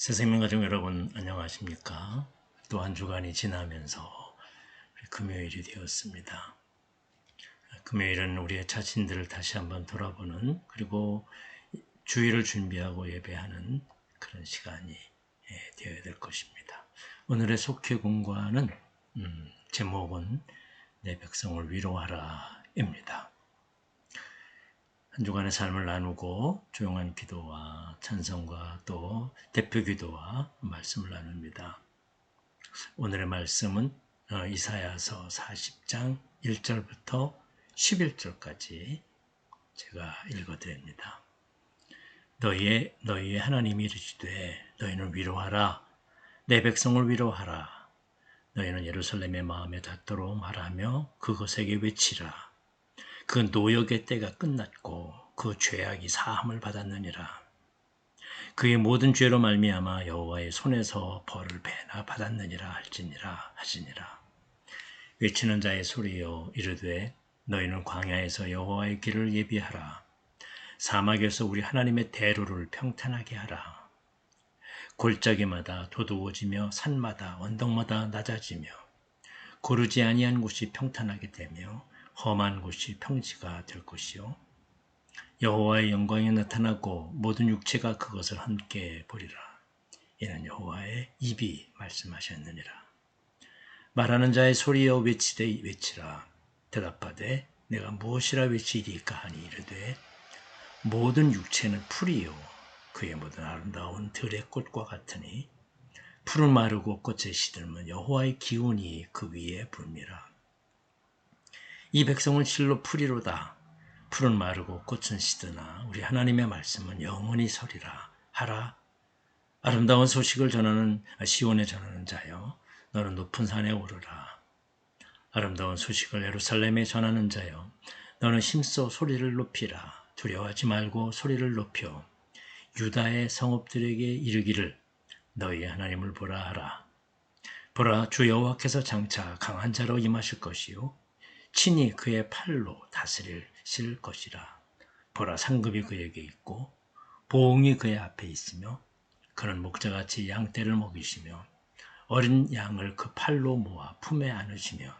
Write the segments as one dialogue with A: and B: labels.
A: 새생명 가족 여러분 안녕하십니까? 또 한 주간이 지나면서 금요일이 되었습니다. 금요일은 우리의 자신들을 다시 한번 돌아보는 그리고 주일을 준비하고 예배하는 그런 시간이 되어야 될 것입니다. 오늘의 속회 공과는 제목은 내 백성을 위로하라입니다. 한 주간의 삶을 나누고 조용한 기도와 찬송과 또 대표 기도와 말씀을 나눕니다. 오늘의 말씀은 이사야서 40장 1절부터 11절까지 제가 읽어드립니다. 너희의 하나님이 이르시되 너희는 위로하라. 내 백성을 위로하라. 너희는 예루살렘의 마음에 닿도록 말하며 그것에게 외치라. 그 노역의 때가 끝났고 그 죄악이 사함을 받았느니라. 그의 모든 죄로 말미암아 여호와의 손에서 벌을 배나 받았느니라 하시니라. 외치는 자의 소리여 이르되 너희는 광야에서 여호와의 길을 예비하라. 사막에서 우리 하나님의 대로를 평탄하게 하라. 골짜기마다 도두어지며 산마다 언덕마다 낮아지며 고르지 아니한 곳이 평탄하게 되며 험한 곳이 평지가 될 것이요 여호와의 영광이 나타나고 모든 육체가 그것을 함께 보리라. 이는 여호와의 입이 말씀하셨느니라. 말하는 자의 소리여 외치되 외치라. 대답하되 내가 무엇이라 외치리까 하니 이르되 모든 육체는 풀이요 그의 모든 아름다운 들의 꽃과 같으니 풀은 마르고 꽃에 시들면 여호와의 기운이 그 위에 불미라. 이 백성은 실로 풀이로다. 풀은 마르고 꽃은 시드나 우리 하나님의 말씀은 영원히 서리라 하라. 아름다운 소식을 전하는 시온에 전하는 자여 너는 높은 산에 오르라. 아름다운 소식을 예루살렘에 전하는 자여 너는 힘써 소리를 높이라. 두려워하지 말고 소리를 높여 유다의 성읍들에게 이르기를 너희의 하나님을 보라 하라. 보라 주 여호와께서 장차 강한 자로 임하실 것이요 친히 그의 팔로 다스리실 것이라. 보라 상급이 그에게 있고 보응이 그의 앞에 있으며 그는 목자같이 양떼를 먹이시며 어린 양을 그 팔로 모아 품에 안으시며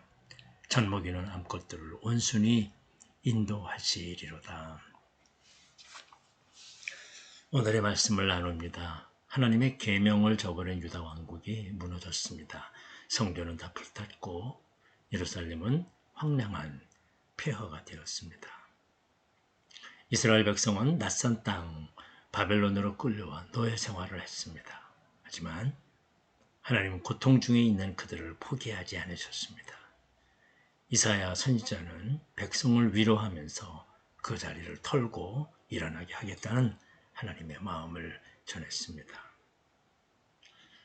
A: 젖먹이는 암컷들을 온순히 인도하시리로다. 오늘의 말씀을 나눕니다. 하나님의 계명을 저버린 유다 왕국이 무너졌습니다. 성전은 다 불탔고 예루살렘은 황량한 폐허가 되었습니다. 이스라엘 백성은 낯선 땅 바벨론으로 끌려와 노예 생활을 했습니다. 하지만 하나님은 고통 중에 있는 그들을 포기하지 않으셨습니다. 이사야 선지자는 백성을 위로하면서 그 자리를 털고 일어나게 하겠다는 하나님의 마음을 전했습니다.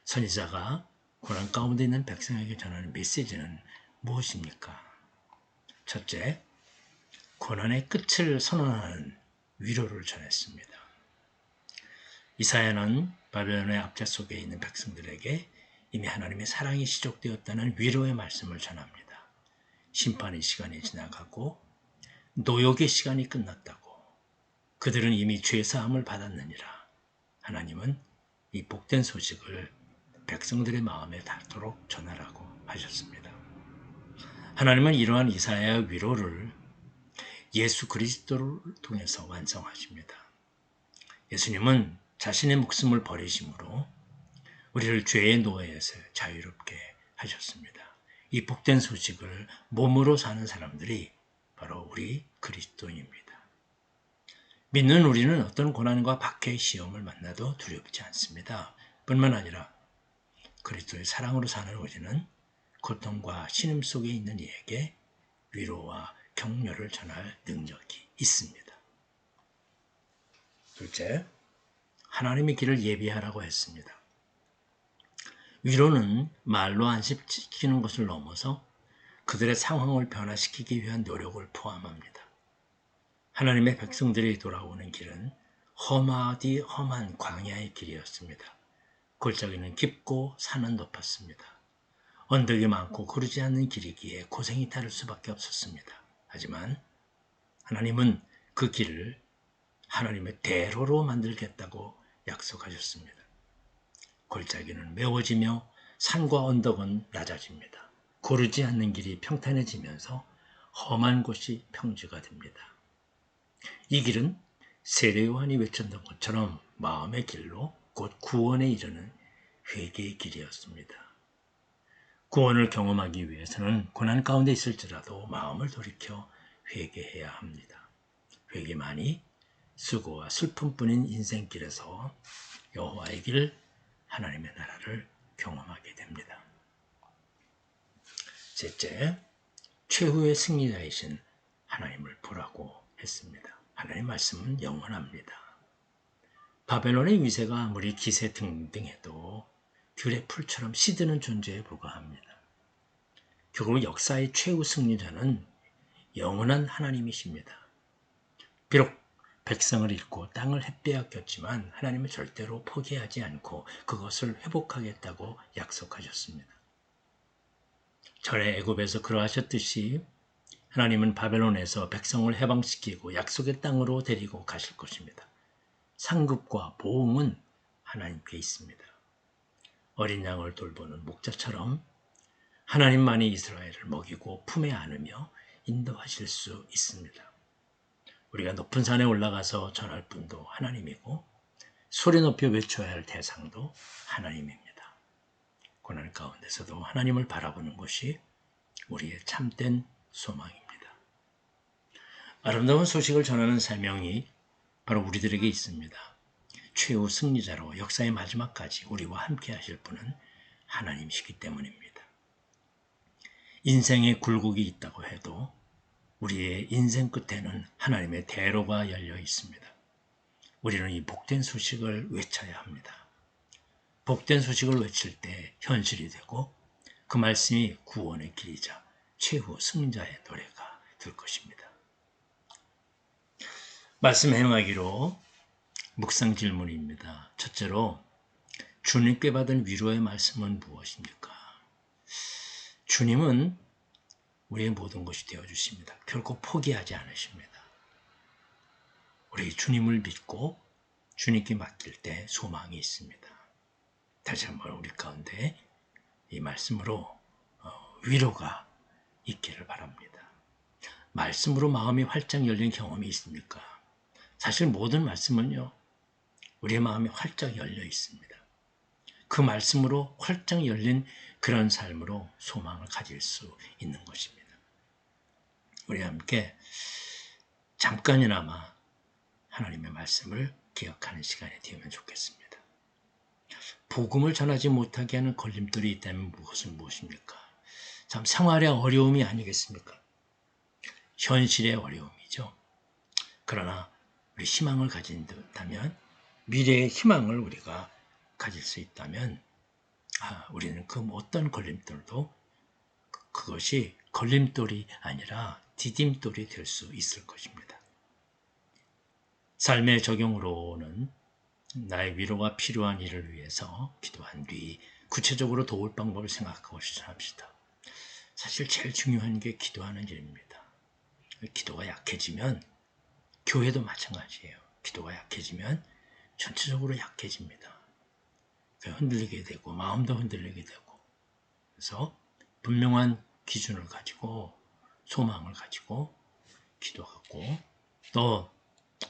A: 선지자가 고난 가운데 있는 백성에게 전하는 메시지는 무엇입니까? 첫째, 고난의 끝을 선언하는 위로를 전했습니다. 이사야는 바벨론의 압제 속에 있는 백성들에게 이미 하나님의 사랑이 시족되었다는 위로의 말씀을 전합니다. 심판의 시간이 지나가고 노역의 시간이 끝났다고 그들은 이미 죄사함을 받았느니라. 하나님은 이 복된 소식을 백성들의 마음에 닿도록 전하라고 하셨습니다. 하나님은 이러한 이사야의 위로를 예수 그리스도를 통해서 완성하십니다. 예수님은 자신의 목숨을 버리심으로 우리를 죄의 노예에서 자유롭게 하셨습니다. 이 복된 소식을 몸으로 사는 사람들이 바로 우리 그리스도인입니다. 믿는 우리는 어떤 고난과 박해의 시험을 만나도 두렵지 않습니다. 뿐만 아니라 그리스도의 사랑으로 사는 우리는 고통과 신음 속에 있는 이에게 위로와 격려를 전할 능력이 있습니다. 둘째, 하나님의 길을 예비하라고 했습니다. 위로는 말로 안심시키는 것을 넘어서 그들의 상황을 변화시키기 위한 노력을 포함합니다. 하나님의 백성들이 돌아오는 길은 험하디 험한 광야의 길이었습니다. 골짜기는 깊고 산은 높았습니다. 언덕이 많고 고르지 않는 길이기에 고생이 따를 수밖에 없었습니다. 하지만 하나님은 그 길을 하나님의 대로로 만들겠다고 약속하셨습니다. 골짜기는 메워지며 산과 언덕은 낮아집니다. 고르지 않는 길이 평탄해지면서 험한 곳이 평지가 됩니다. 이 길은 세례 요한이 외쳤던 것처럼 마음의 길로 곧 구원에 이르는 회개의 길이었습니다. 구원을 경험하기 위해서는 고난 가운데 있을지라도 마음을 돌이켜 회개해야 합니다. 회개만이 수고와 슬픔뿐인 인생길에서 여호와의 길, 하나님의 나라를 경험하게 됩니다. 셋째, 최후의 승리자이신 하나님을 보라고 했습니다. 하나님 말씀은 영원합니다. 바벨론의 위세가 아무리 기세등등해도 들의 풀처럼 시드는 존재에 불과합니다. 결국 역사의 최후 승리자는 영원한 하나님이십니다. 비록 백성을 잃고 땅을 빼앗겼지만 하나님은 절대로 포기하지 않고 그것을 회복하겠다고 약속하셨습니다. 전에 애굽에서 그러하셨듯이 하나님은 바벨론에서 백성을 해방시키고 약속의 땅으로 데리고 가실 것입니다. 상급과 보응은 하나님께 있습니다. 어린 양을 돌보는 목자처럼 하나님만이 이스라엘을 먹이고 품에 안으며 인도하실 수 있습니다. 우리가 높은 산에 올라가서 전할 분도 하나님이고 소리 높여 외쳐야 할 대상도 하나님입니다. 고난 가운데서도 하나님을 바라보는 것이 우리의 참된 소망입니다. 아름다운 소식을 전하는 사명이 바로 우리들에게 있습니다. 최후 승리자로 역사의 마지막까지 우리와 함께 하실 분은 하나님이시기 때문입니다. 인생에 굴곡이 있다고 해도 우리의 인생 끝에는 하나님의 대로가 열려 있습니다. 우리는 이 복된 소식을 외쳐야 합니다. 복된 소식을 외칠 때 현실이 되고 그 말씀이 구원의 길이자 최후 승자의 노래가 될 것입니다. 말씀 행하기로 묵상 질문입니다. 첫째로 주님께 받은 위로의 말씀은 무엇입니까? 주님은 우리의 모든 것이 되어주십니다. 결코 포기하지 않으십니다. 우리 주님을 믿고 주님께 맡길 때 소망이 있습니다. 다시 한번 우리 가운데 이 말씀으로 위로가 있기를 바랍니다. 말씀으로 마음이 활짝 열린 경험이 있습니까? 사실 모든 말씀은요, 우리의 마음이 활짝 열려 있습니다. 그 말씀으로 활짝 열린 그런 삶으로 소망을 가질 수 있는 것입니다. 우리 함께 잠깐이나마 하나님의 말씀을 기억하는 시간이 되면 좋겠습니다. 복음을 전하지 못하게 하는 걸림돌이 있다면 그것은 무엇입니까? 참 생활의 어려움이 아니겠습니까? 현실의 어려움이죠. 그러나 우리 희망을 가진다면, 미래의 희망을 우리가 가질 수 있다면 우리는 그 어떤 걸림돌도 그것이 걸림돌이 아니라 디딤돌이 될 수 있을 것입니다. 삶의 적용으로는 나의 위로가 필요한 일을 위해서 기도한 뒤 구체적으로 도울 방법을 생각하고 실천합시다. 사실 제일 중요한 게 기도하는 일입니다. 기도가 약해지면 교회도 마찬가지예요. 기도가 약해지면 전체적으로 약해집니다. 흔들리게 되고 마음도 흔들리게 되고, 그래서 분명한 기준을 가지고 소망을 가지고 기도하고 또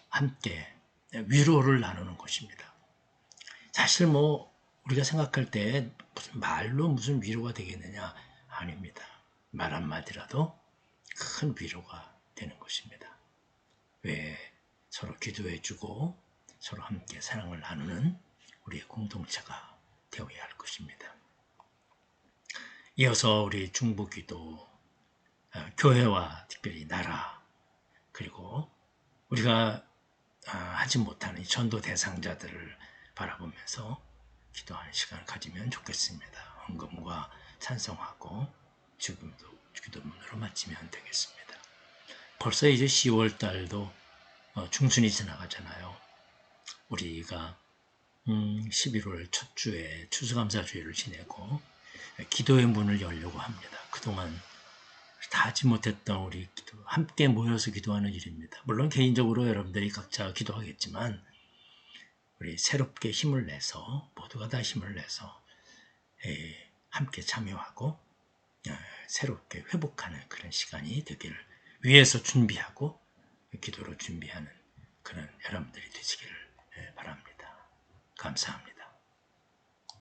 A: 함께 위로를 나누는 것입니다. 사실 우리가 생각할 때 무슨 말로 무슨 위로가 되겠느냐? 아닙니다. 말 한마디라도 큰 위로가 되는 것입니다. 왜 서로 기도해주고 서로 함께 사랑을 나누는 우리의 공동체가 되어야 할 것입니다. 이어서 우리 중보기도, 교회와 특별히 나라, 그리고 우리가 하지 못하는 전도 대상자들을 바라보면서 기도하는 시간을 가지면 좋겠습니다. 헌금과 찬송하고 지금도 기도문으로 마치면 되겠습니다. 벌써 이제 10월 달도 중순이 지나가잖아요. 우리가 11월 첫 주에 추수감사주일을 지내고 기도의 문을 열려고 합니다. 그동안 다 하지 못했던 우리 기도, 함께 모여서 기도하는 일입니다. 물론 개인적으로 여러분들이 각자 기도하겠지만 우리 새롭게 힘을 내서 모두가 다 힘을 내서 함께 참여하고 새롭게 회복하는 그런 시간이 되기를 위해서 준비하고 기도로 준비하는 그런 여러분들이 되시기를 바랍니다. 감사합니다.